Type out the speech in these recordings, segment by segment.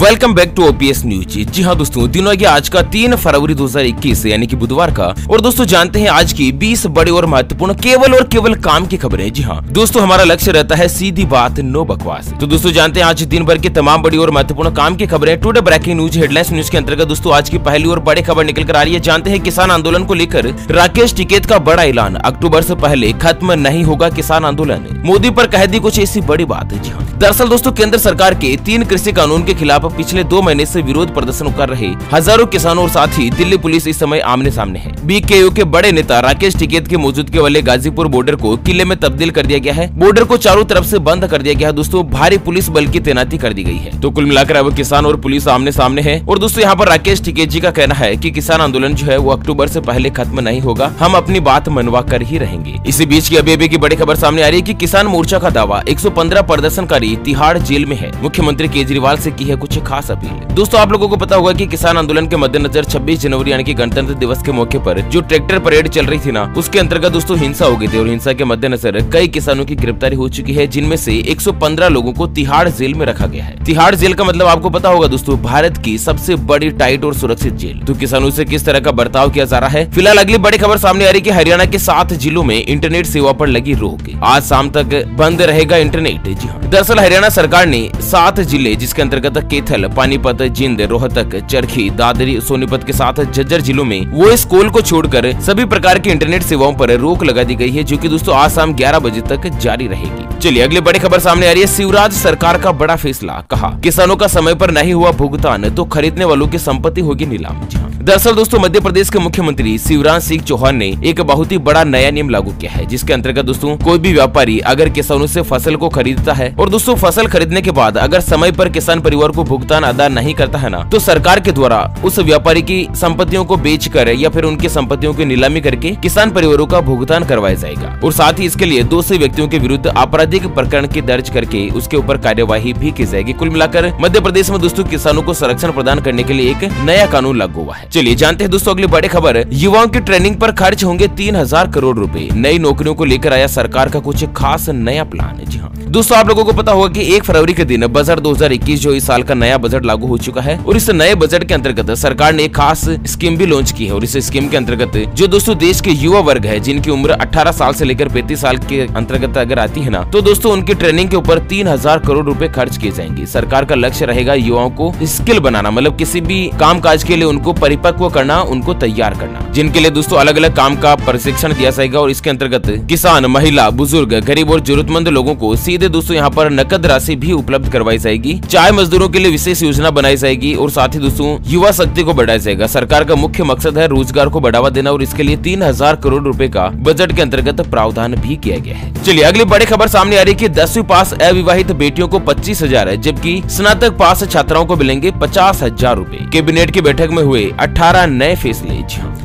Welcome back to OPS news. जी हाँ दोस्तों, दिन हो गया आज का 3 फरवरी 2021 यानी कि बुधवार का। और दोस्तों जानते हैं आज की 20 बड़ी और महत्वपूर्ण केवल काम की खबरें। जी हाँ दोस्तों, हमारा लक्ष्य रहता है सीधी बात, नो बकवास। तो दोस्तों जानते हैं आज दिन भर की तमाम बड़ी और महत्वपूर्ण काम की खबरें। Today breaking news headlines news के अंतर्गत दोस्तों आज की पहली और बड़ी खबर निकल कर आ रही है। जानते हैं किसान आंदोलन को लेकर राकेश टिकैत का बड़ा ऐलान, अक्टूबर से पहले खत्म नहीं होगा किसान आंदोलन। मोदी पर कह दी कुछ ऐसी बड़ी बात। जी हाँ, दरअसल दोस्तों केंद्र सरकार के 3 कृषि कानून के खिलाफ पिछले 2 महीने से विरोध प्रदर्शन कर रहे हजारों किसानों और साथ ही दिल्ली पुलिस इस समय आमने सामने है। बीकेयू के बड़े नेता राकेश टिकैत की मौजूदगी वाले गाजीपुर बॉर्डर को किले में तब्दील कर दिया गया है। बॉर्डर को चारों तरफ से बंद कर दिया गया है। दोस्तों भारी पुलिस बल की तैनाती कर दी गई है। तो कुल मिलाकर अब किसान और पुलिस आमने सामने है। और दोस्तों यहाँ पर राकेश टिकैत जी का कहना है कि किसान आंदोलन जो है वो अक्टूबर से पहले खत्म नहीं होगा, हम अपनी बात मनवा कर ही रहेंगे। इसी बीच की अभी की बड़ी खबर सामने आ रही है कि किसान मोर्चा का दावा 115 प्रदर्शनकारी तिहाड़ जेल में है। मुख्यमंत्री केजरीवाल से की है कुछ खास अपील। दोस्तों आप लोगों को पता होगा कि किसान आंदोलन के मद्देनजर 26 जनवरी यानी कि गणतंत्र दिवस के मौके पर जो ट्रैक्टर परेड चल रही थी ना, उसके अंतर्गत दोस्तों हिंसा हो गई थी। और हिंसा के मद्देनजर कई किसानों की गिरफ्तारी हो चुकी है, जिनमें से 115 लोगों को तिहाड़ जेल में रखा गया है। तिहाड़ जेल का मतलब आपको पता होगा दोस्तों, भारत की सबसे बड़ी टाइट और सुरक्षित जेल। तो किसानों से किस तरह का बर्ताव किया जा रहा है। फिलहाल अगली बड़ी खबर सामने आ रही है कि हरियाणा के 7 जिलों में इंटरनेट सेवा पर लगी रोक, आज शाम तक बंद रहेगा इंटरनेट। जी हाँ, दरअसल हरियाणा सरकार ने 7 जिले जिसके अंतर्गत कैथल, पानीपत, जिंद, रोहतक, चरखी, दादरी, सोनीपत के साथ झज्जर जिलों में वॉइस कॉल को छोड़कर सभी प्रकार की इंटरनेट सेवाओं पर रोक लगा दी गई है, जो कि दोस्तों आज शाम 11 बजे तक जारी रहेगी। चलिए अगली बड़ी खबर सामने आ रही है। शिवराज सरकार का बड़ा फैसला, कहा किसानों का समय पर नहीं हुआ भुगतान तो खरीदने वालों की संपत्ति होगी नीलाम। दरअसल दोस्तों मध्य प्रदेश के मुख्यमंत्री शिवराज सिंह चौहान ने एक बहुत ही बड़ा नया नियम लागू किया है, जिसके अंतर्गत दोस्तों कोई भी व्यापारी अगर किसानों से फसल को खरीदता है और दोस्तों फसल खरीदने के बाद अगर समय पर किसान परिवार को भुगतान अदा नहीं करता है ना, तो सरकार के द्वारा उस व्यापारी की संपत्तियों को बेचकर या फिर उनकी संपत्तियों की नीलामी करके किसान परिवारों का भुगतान करवाया जाएगा। और साथ ही इसके लिए दोषी व्यक्तियों के विरुद्ध आपराधिक प्रकरण की दर्ज करके उसके ऊपर कार्यवाही भी की जाएगी। कुल मिलाकर मध्य प्रदेश में दोस्तों किसानों को संरक्षण प्रदान करने के लिए एक नया कानून लागू हुआ है। चलिए जानते हैं दोस्तों अगली बड़ी खबर। युवाओं की ट्रेनिंग पर खर्च होंगे 3000 करोड़ रुपए, नई नौकरियों को लेकर आया सरकार का कुछ खास नया प्लान है। जी हाँ दोस्तों, आप लोगों को पता होगा कि 1 फरवरी के दिन बजट 2021 जो इस साल का नया बजट लागू हो चुका है। और इस नए बजट के अंतर्गत सरकार ने एक खास स्कीम भी लॉन्च की है। और इस स्कीम के अंतर्गत जो दोस्तों देश के युवा वर्ग है, जिनकी उम्र 18 साल से लेकर 35 साल के अंतर्गत अगर आती है ना, तो दोस्तों उनकी ट्रेनिंग के ऊपर 3000 करोड़ रुपए खर्च किए जाएंगे। सरकार का लक्ष्य रहेगा युवाओं को स्किल बनाना, मतलब किसी भी काम काज के लिए उनको परिपक्व करना, उनको तैयार करना, जिनके लिए दोस्तों अलग अलग काम का प्रशिक्षण दिया जाएगा। और इसके अंतर्गत किसान, महिला, बुजुर्ग, गरीब और जरूरतमंद लोगों को सीधे दोस्तों यहाँ पर नकद राशि भी उपलब्ध करवाई जाएगी। चाय मजदूरों के लिए विशेष योजना बनाई जाएगी। और साथ ही दोस्तों युवा शक्ति को बढ़ाया जाएगा। सरकार का मुख्य मकसद है रोजगार को बढ़ावा देना, और इसके लिए 3000 करोड़ रुपए का बजट के अंतर्गत प्रावधान भी किया गया है। चलिए अगली बड़ी खबर सामने आ रही है कि 10वीं पास अविवाहित बेटियों को 25,000, जबकि स्नातक पास छात्राओं को मिलेंगे 50,000 रुपए। कैबिनेट की बैठक में हुए 18 नए फैसले।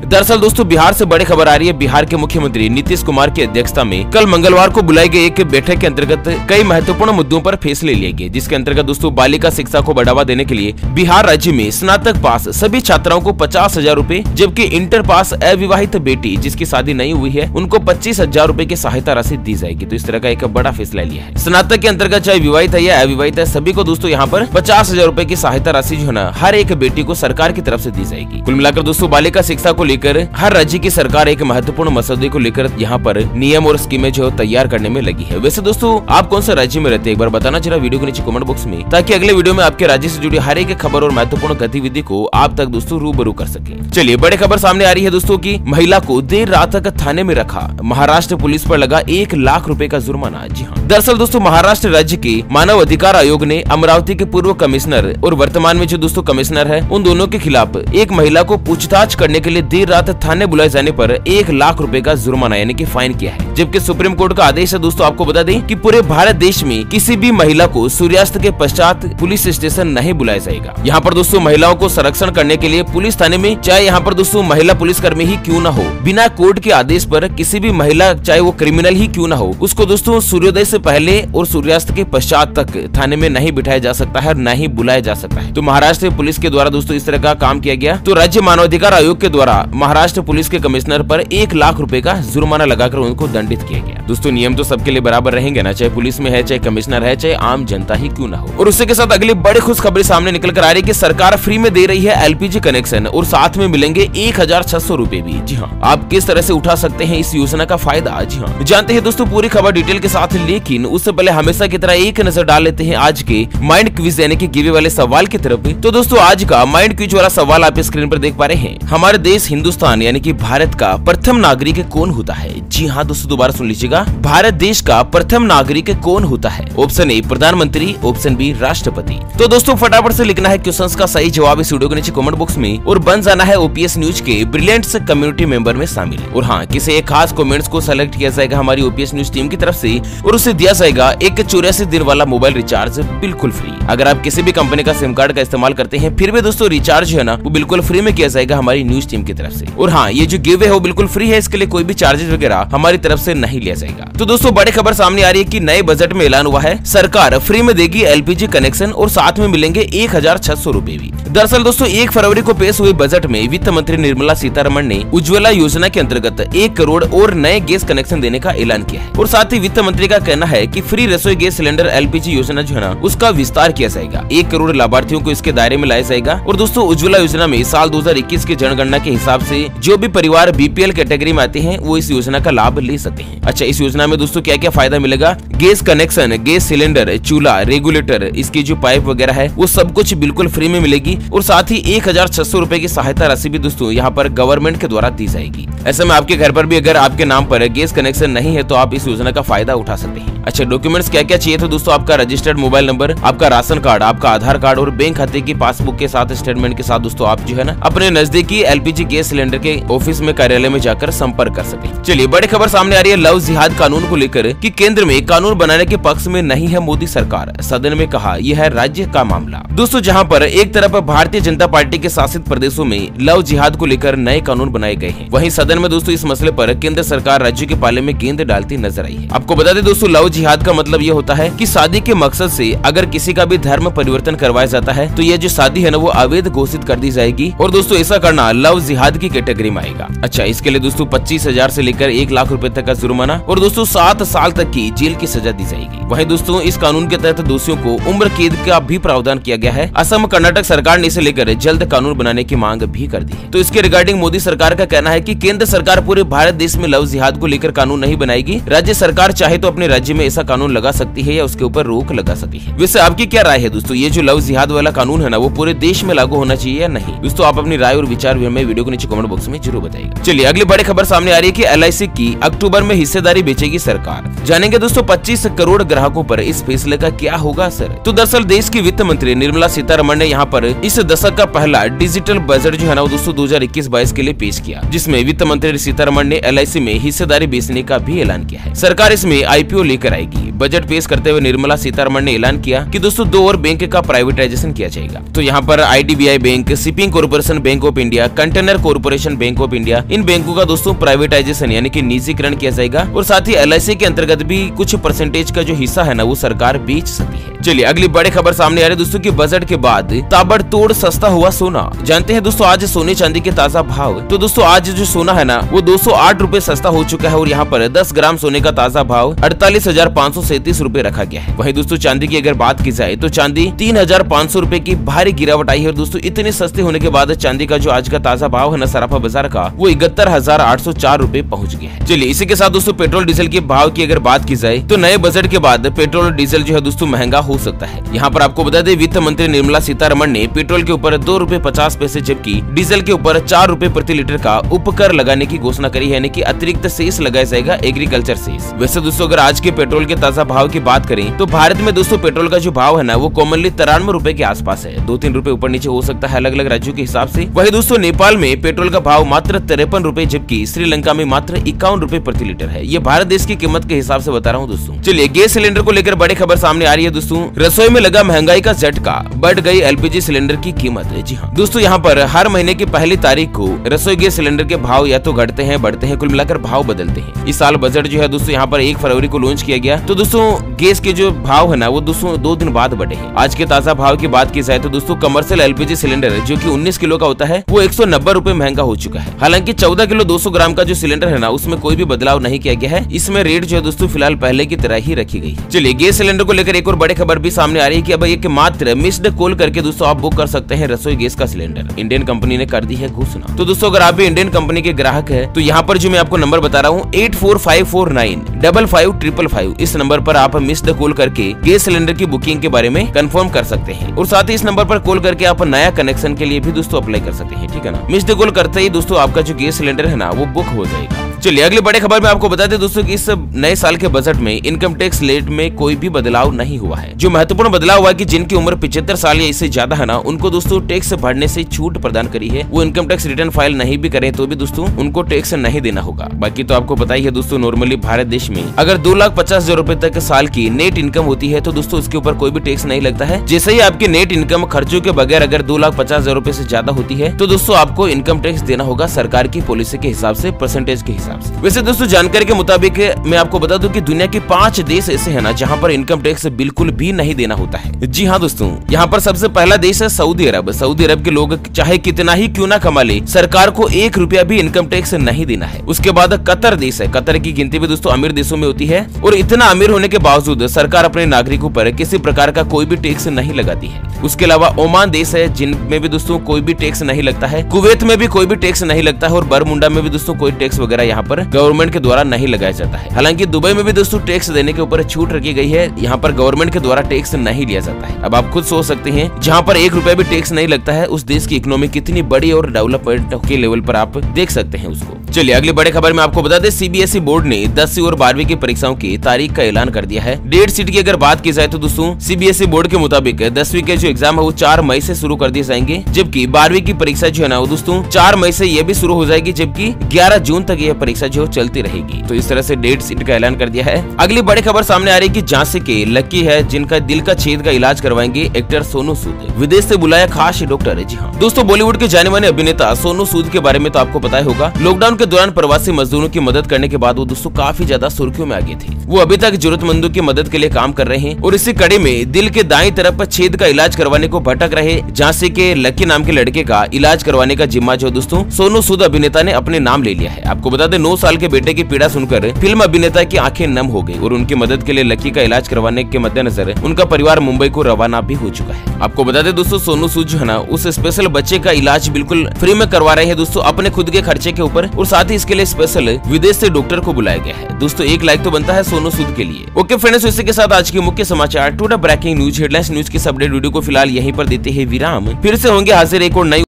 दरअसल दोस्तों बिहार से बड़ी खबर आ रही है। बिहार के मुख्यमंत्री नीतीश कुमार की अध्यक्षता में कल मंगलवार को बुलाई गई एक बैठक के अंतर्गत कई महत्वपूर्ण मुद्दों पर फैसले लिए गए, जिसके अंतर्गत दोस्तों बालिका शिक्षा को बढ़ावा देने के लिए बिहार राज्य में स्नातक पास सभी छात्राओं को 50,000 रुपए, जबकि इंटर पास अविवाहित बेटी जिसकी शादी नहीं हुई है उनको 25,000 रुपए की सहायता राशि दी जाएगी। तो इस तरह का एक बड़ा फैसला लिया है। स्नातक के अंतर्गत चाहे विवाहित है या अविवाहित है, सभी को दोस्तों यहाँ पर 50,000 रुपए की सहायता राशि जो है ना, हर एक बेटी को सरकार की तरफ से दी जाएगी। कुल मिलाकर दोस्तों बालिका शिक्षा को लेकर हर राज्य की सरकार एक महत्वपूर्ण मसौदे को लेकर यहाँ पर नियम और स्कीमें जो तैयार करने में लगी है। वैसे दोस्तों आप कौन से राज्य में रहते हैं, एक बार बताना जरा वीडियो के नीचे कमेंट बॉक्स में, ताकि अगले वीडियो में आपके राज्य से जुड़ी हर एक खबर और महत्वपूर्ण गतिविधि को आप तक दोस्तों रूबरू कर सके। चलिए बड़ी खबर सामने आ रही है दोस्तों की महिला को देर रात तक थाने में रखा, महाराष्ट्र पुलिस पर लगा 1 लाख रुपए का जुर्माना। जी हाँ, दरअसल दोस्तों महाराष्ट्र राज्य के मानव अधिकार आयोग ने अमरावती के पूर्व कमिश्नर और वर्तमान में जो दोस्तों कमिश्नर है, उन दोनों के खिलाफ एक महिला को पूछताछ करने के लिए देर रात थाने बुलाए जाने पर 1 लाख रुपए का जुर्माना यानी कि फाइन किया है। जबकि सुप्रीम कोर्ट का आदेश है दोस्तों, आपको बता दें कि पूरे भारत देश में किसी भी महिला को सूर्यास्त के पश्चात पुलिस स्टेशन नहीं बुलाया जाएगा। यहाँ पर दोस्तों महिलाओं को संरक्षण करने के लिए पुलिस थाने में चाहे यहाँ पर दोस्तों महिला पुलिसकर्मी ही क्यों न हो, बिना कोर्ट के आदेश पर किसी भी महिला चाहे वो क्रिमिनल ही क्यों न हो, उसको दोस्तों सूर्योदय से पहले और सूर्यास्त के पश्चात तक थाने में नहीं बिठाया जा सकता है और न ही बुलाया जा सकता है। तो महाराष्ट्र पुलिस के द्वारा दोस्तों इस तरह का काम किया गया। तो राज्य मानवाधिकार आयोग के द्वारा महाराष्ट्र पुलिस के कमिश्नर पर 1 लाख रुपए का जुर्माना लगाकर उनको दंडित किया गया। दोस्तों नियम तो सबके लिए बराबर रहेंगे ना, चाहे पुलिस में है, चाहे कमिश्नर है, चाहे आम जनता ही क्यों ना हो। और उसी के साथ अगली बड़ी खुशखबरी सामने निकल कर आ रही है कि सरकार फ्री में दे रही है एलपीजी कनेक्शन और साथ में मिलेंगे 1600 रुपए भी। जी हाँ, आप किस तरह से उठा सकते हैं इस योजना का फायदा, जी हाँ जानते हैं दोस्तों पूरी खबर डिटेल के साथ। लेकिन उससे पहले हमेशा की तरह एक नजर डाल लेते हैं आज के माइंड क्विज यानी कि गिवे वाले सवाल की तरफ। तो दोस्तों आज का माइंड क्विज वाला सवाल आप स्क्रीन पर देख पा रहे हैं। हमारे देश हिंदुस्तान यानी कि भारत का प्रथम नागरिक कौन होता है? जी हाँ दोस्तों दोबारा सुन लीजिएगा, भारत देश का प्रथम नागरिक कौन होता है? ऑप्शन ए प्रधानमंत्री, ऑप्शन बी राष्ट्रपति। तो दोस्तों फटाफट से लिखना है क्वेश्चंस का सही जवाब इस वीडियो के नीचे कमेंट बॉक्स में और बन जाना है ओपीएस न्यूज के ब्रिलियंट्स कम्युनिटी मेंबर में शामिल। और हाँ, किसी एक खास कमेंट्स को सेलेक्ट किया जाएगा हमारी ओपीएस न्यूज टीम की तरफ से और उसे दिया जाएगा एक 84 दिन वाला मोबाइल रिचार्ज बिल्कुल फ्री। अगर आप किसी भी कंपनी का सिम कार्ड का इस्तेमाल करते हैं फिर भी दोस्तों रिचार्ज है ना वो बिल्कुल फ्री में किया जाएगा हमारी न्यूज टीम की तरफ से। और हाँ, ये जो गिव है वो बिल्कुल फ्री है, इसके लिए कोई भी चार्जेस वगैरह हमारी तरफ से नहीं लिया जाएगा। तो दोस्तों बड़ी खबर सामने आ रही है कि नए बजट में ऐलान हुआ है सरकार फ्री में देगी एलपीजी कनेक्शन और साथ में मिलेंगे 1600 रुपए भी। दरअसल दोस्तों 1 फरवरी को पेश हुए बजट में वित्त मंत्री निर्मला सीतारमण ने उज्ज्वला योजना के अंतर्गत 1 करोड़ और नए गैस कनेक्शन देने का ऐलान किया है। और साथ ही वित्त मंत्री का कहना है कि फ्री रसोई गैस सिलेंडर एलपीजी योजना जो है ना उसका विस्तार किया जाएगा। 1 करोड़ लाभार्थियों को इसके दायरे में लाया जाएगा। और दोस्तों उज्ज्वला योजना में साल 2021 की जनगणना के हिसाब से जो भी परिवार बीपीएल कैटेगरी में आते हैं वो इस योजना का लाभ ले सकते हैं। अच्छा, इस योजना में दोस्तों क्या क्या फायदा मिलेगा? गैस कनेक्शन, गैस सिलेंडर, चूल्हा, रेगुलेटर, इसकी जो पाइप वगैरह है वो सब कुछ बिल्कुल फ्री में मिलेगी। और साथ ही 1600 रुपए की सहायता राशि भी दोस्तों यहाँ पर गवर्नमेंट के द्वारा दी जाएगी। ऐसे में आपके घर पर भी अगर आपके नाम पर गैस कनेक्शन नहीं है तो आप इस योजना का फायदा उठा सकते हैं। अच्छा, डॉक्यूमेंट्स क्या क्या चाहिए? तो दोस्तों आपका रजिस्टर्ड मोबाइल नंबर, आपका राशन कार्ड, आपका आधार कार्ड और बैंक खाते की पासबुक के साथ स्टेटमेंट के साथ दोस्तों आप जो है ना अपने नजदीकी एलपीजी गैस सिलेंडर के ऑफिस में कार्यालय में जाकर संपर्क कर सके। चलिए बड़ी खबर सामने आ रही है लव जिहाद कानून को लेकर कि केंद्र में कानून बनाने के पक्ष में नहीं है मोदी सरकार, सदन में कहा यह है राज्य का मामला। दोस्तों जहां पर एक तरफ भारतीय जनता पार्टी के शासित प्रदेशों में लव जिहाद को लेकर नए कानून बनाए गए हैं, वहीं सदन में दोस्तों इस मसले पर केंद्र सरकार राज्य के पाले में गेंद डालती नजर आई है। आपको बता दें दोस्तों लव जिहाद का मतलब ये होता है कि शादी के मकसद से अगर किसी का भी धर्म परिवर्तन करवाया जाता है तो यह जो शादी है ना वो अवैध घोषित कर दी जाएगी। और दोस्तों ऐसा करना लव जिहाद की कैटेगरी में आएगा। अच्छा, इसके लिए दोस्तों 25,000 से लेकर 1 लाख रुपए तक का जुर्माना और दोस्तों 7 साल तक की जेल की सजा दी जाएगी। वहीं दोस्तों इस कानून के तहत दोषियों को उम्र कैद का भी प्रावधान किया गया है। असम, कर्नाटक सरकार ने इसे लेकर जल्द कानून बनाने की मांग भी कर दी है। तो इसके रिगार्डिंग मोदी सरकार का कहना है कि केंद्र सरकार पूरे भारत देश में लव जिहाद को लेकर कानून नहीं बनाएगी। राज्य सरकार चाहे तो अपने राज्य में ऐसा कानून लगा सकती है या उसके ऊपर रोक लगा सकती है। वैसे आपकी क्या राय है दोस्तों, ये जो लव जिहाद वाला कानून है ना वो पूरे देश में लागू होना चाहिए या नहीं? दोस्तों आप अपनी राय और विचार भी हमें वीडियो के नीचे कमेंट बॉक्स में जरूर बताइएगा। चलिए अगली बड़ी खबर सामने आ रही है कि एलआईसी की अक्टूबर में हिस्सेदारी बेचेगी सरकार। जानेंगे दोस्तों 25 करोड़ ग्राहकों पर इस फैसले का क्या होगा असर। तो दरअसल देश की वित्त मंत्री निर्मला सीतारमण ने यहाँ पर इस दशक का पहला डिजिटल बजट जो है ना दोस्तों 2021-22 के लिए पेश किया, जिसमें वित्त मंत्री सीतारमण ने एलआईसी में हिस्सेदारी बेचने का भी ऐलान किया है। सरकार इसमें आईपीओ लेकर आएगी। बजट पेश करते हुए निर्मला सीतारमण ने ऐलान किया कि दोस्तों 2 और बैंक का प्राइवेटाइजेशन किया जाएगा। तो यहाँ पर IDBI bank, shipping corporation bank of India, container corporation bank of India, इन बैंकों का दोस्तों प्राइवेटाइजेशन यानी कि निजीकरण किया जाएगा। और साथ ही एलआईसी के अंतर्गत भी कुछ परसेंटेज का जो हिस्सा है ना वो सरकार बेच सकती है। चलिए अगली बड़ी खबर सामने आ रही है दोस्तों कि बजट के बाद ताबड़तोड़ सस्ता हुआ सोना। जानते हैं दोस्तों आज सोने चांदी के ताजा भाव। तो दोस्तों आज जो सोना है ना वो 208 रुपए सस्ता हो चुका है और यहाँ पर 10 ग्राम सोने का ताजा भाव 48,537 रुपए रखा गया है। वहीं दोस्तों चांदी की अगर बात की जाए तो चांदी 3,500 रुपए की भारी गिरावट आई है। और दोस्तों इतने सस्ते होने के बाद चांदी का जो आज का ताजा भाव है ना सराफा बाजार का वो 71,804 रुपए पहुँच गया है। चलिए इसी के साथ दोस्तों पेट्रोल डीजल के भाव की अगर बात की जाए तो नए बजट के बाद पेट्रोल और डीजल जो है दोस्तों महंगा हो सकता है। यहाँ पर आपको बता दें वित्त मंत्री निर्मला सीतारमण ने पेट्रोल के ऊपर 2 रुपए 50 पैसे जबकि डीजल के ऊपर 4 रुपए प्रति लीटर का उपकर लगाने की घोषणा करी है, यानी कि अतिरिक्त सेस लगाया जाएगा एग्रीकल्चर सेस। वैसे दोस्तों अगर आज के पेट्रोल के ताजा भाव की बात करें तो भारत में दोस्तों पेट्रोल का जो भाव है ना वो कॉमनली 93 रुपए के आसपास है। 2-3 रुपए ऊपर नीचे हो सकता है अलग अलग राज्यों के हिसाब से। वही दोस्तों नेपाल में पेट्रोल का भाव मात्र 53 रुपए जबकि श्रीलंका में मात्र 51 रुपए प्रति लीटर है। ये भारत देश की कीमत के हिसाब से बता रहा हूँ दोस्तों। चलिए गैस सिलेंडर को लेकर बड़ी खबर सामने आ रही है दोस्तों। रसोई में लगा महंगाई का झटका, बढ़ गई एलपीजी सिलेंडर की कीमत। जी हाँ दोस्तों यहाँ पर हर महीने की पहली तारीख को रसोई गैस सिलेंडर के भाव या तो घटते हैं बढ़ते हैं, कुल मिलाकर भाव बदलते हैं। इस साल बजट जो है दोस्तों यहाँ पर 1 फरवरी को लॉन्च किया किया गया तो दोस्तों गैस के जो भाव है ना वो दोस्तों 2 दिन बाद बढ़े हैं। आज के ताजा भाव की बात की जाए तो दोस्तों कमर्शियल एलपीजी सिलेंडर जो कि 19 किलो का होता है वो 190 रुपए महंगा हो चुका है। हालांकि 14 किलो 200 ग्राम का जो सिलेंडर है ना उसमें कोई भी बदलाव नहीं किया गया है। इसमें रेट जो है दोस्तों फिलहाल पहले की तरह ही रखी गई। चलिए गैस सिलेंडर को लेकर एक और बड़ी खबर भी सामने आ रही है कि अब एक मात्र मिस्ड कॉल करके दोस्तों आप बुक कर सकते हैं रसोई गैस का सिलेंडर। इंडियन कंपनी ने कर दी है घोषणा। तो दोस्तों अगर आप भी इंडियन कंपनी के ग्राहक है तो यहाँ पर जो मैं आपको नंबर बता रहा हूँ 8454955555 इस नंबर पर आप मिस्ड कॉल करके गैस सिलेंडर की बुकिंग के बारे में कंफर्म कर सकते हैं और साथ ही इस नंबर पर कॉल करके आप नया कनेक्शन के लिए भी दोस्तों अप्लाई कर सकते हैं। ठीक है ना, मिस्ड कॉल करते ही दोस्तों आपका जो गैस सिलेंडर है ना वो बुक हो जाएगा। चलिए अगली बड़ी खबर में आपको बता दें दोस्तों कि इस नए साल के बजट में इनकम टैक्स रेट में कोई भी बदलाव नहीं हुआ है। जो महत्वपूर्ण बदलाव हुआ है कि जिनकी उम्र 75 साल या इससे ज्यादा है ना उनको दोस्तों टैक्स भरने से छूट प्रदान करी है। वो इनकम टैक्स रिटर्न फाइल नहीं भी करें तो भी दोस्तों उनको टैक्स नहीं देना होगा। बाकी तो आपको पता ही है दोस्तों नॉर्मली भारत देश में अगर 2,50,000 रुपए तक साल की नेट इनकम होती है तो दोस्तों उसके ऊपर कोई भी टैक्स नहीं लगता है। जैसे ही आपकी नेट इनकम खर्चों के बगैर अगर 2,50,000 रुपए से ज्यादा होती है तो दोस्तों आपको इनकम टैक्स देना होगा सरकार की पॉलिसी के हिसाब से, परसेंटेज के हिसाब से। वैसे दोस्तों जानकारी के मुताबिक मैं आपको बता दूं कि दुनिया के 5 देश ऐसे हैं ना जहां पर इनकम टैक्स बिल्कुल भी नहीं देना होता है। जी हाँ दोस्तों, यहाँ पर सबसे पहला देश है सऊदी अरब। सऊदी अरब के लोग चाहे कितना ही क्यों ना कमा ले सरकार को 1 रुपया भी इनकम टैक्स नहीं देना है। उसके बाद कतर देश है। कतर की गिनती भी दोस्तों अमीर देशों में होती है और इतना अमीर होने के बावजूद सरकार अपने नागरिकों पर किसी प्रकार का कोई भी टैक्स नहीं लगाती है। उसके अलावा ओमान देश है जिनमें भी दोस्तों कोई भी टैक्स नहीं लगता है। कुवैत में भी कोई भी टैक्स नहीं लगता है और बरमुंडा में भी दोस्तों कोई टैक्स वगैरह यहाँ पर गवर्नमेंट के द्वारा नहीं लगाया जाता है। हालांकि दुबई में भी दोस्तों टैक्स देने के ऊपर छूट रखी गई है। यहाँ पर गवर्नमेंट के द्वारा टैक्स नहीं लिया जाता है। अब आप खुद सोच सकते हैं जहाँ पर 1 रुपया भी टैक्स नहीं लगता है उस देश की इकोनॉमी कितनी बड़ी और डेवलपमेंट के लेवल पर आप देख सकते हैं उसको। चलिए अगली बड़ी खबर में आपको बता दें सीबीएसई बोर्ड ने 10वीं और 12वीं की परीक्षाओं की तारीख का ऐलान कर दिया है। डेट शीट की अगर बात की जाए तो दोस्तों सीबीएसई बोर्ड के मुताबिक 10वीं के जो एग्जाम है वो 4 मई से शुरू कर दिए जाएंगे, जबकि 12वीं की परीक्षा जो है ना वो दोस्तों 4 मई से ये भी शुरू हो जाएगी, जबकि 11 जून तक यह परीक्षा जो चलती रहेगी। तो इस तरह से डेट शीट का ऐलान कर दिया है। अगली बड़ी खबर सामने आ रही है कि झांसी के लकी है जिनका दिल का छेद का इलाज करवाएंगे एक्टर सोनू सूद। विदेश से बुलाया खास डॉक्टर। जी हाँ दोस्तों, बॉलीवुड के जाने माने अभिनेता सोनू सूद के बारे में तो आपको पता ही होगा। लॉकडाउन के दौरान प्रवासी मजदूरों की मदद करने के बाद वो दोस्तों काफी ज्यादा सुर्खियों में आ गए थे। वो अभी तक जरूरतमंदों की मदद के लिए काम कर रहे हैं और इसी कड़ी में दिल के दाईं तरफ छेद का इलाज करवाने को भटक रहे झांसी के लकी नाम के लड़के का इलाज करवाने का जिम्मा जो दोस्तों सोनू सूद अभिनेता ने अपने नाम ले लिया है। आपको बता दें 9 साल के बेटे की पीड़ा सुनकर फिल्म अभिनेता की आंखें नम हो गई और उनकी मदद के लिए लकी का इलाज करवाने के मद्देनजर उनका परिवार मुंबई को रवाना भी हो चुका है। आपको बता दें दोस्तों सोनू सूद जो है ना उस स्पेशल बच्चे का इलाज बिल्कुल फ्री में करवा रहे हैं दोस्तों अपने खुद के खर्चे के ऊपर और साथ ही इसके लिए स्पेशल विदेश से डॉक्टर को बुलाया गया है। दोस्तों 1 लाइक तो बनता है सोनू सूद के लिए। ओके फ्रेंड्स, इसी के साथ आज की मुख्य समाचार to the breaking news headlines news की अपडेट वीडियो को फिलहाल यहीं पर देते हैं विराम। फिर से होंगे हाजिर एक और नई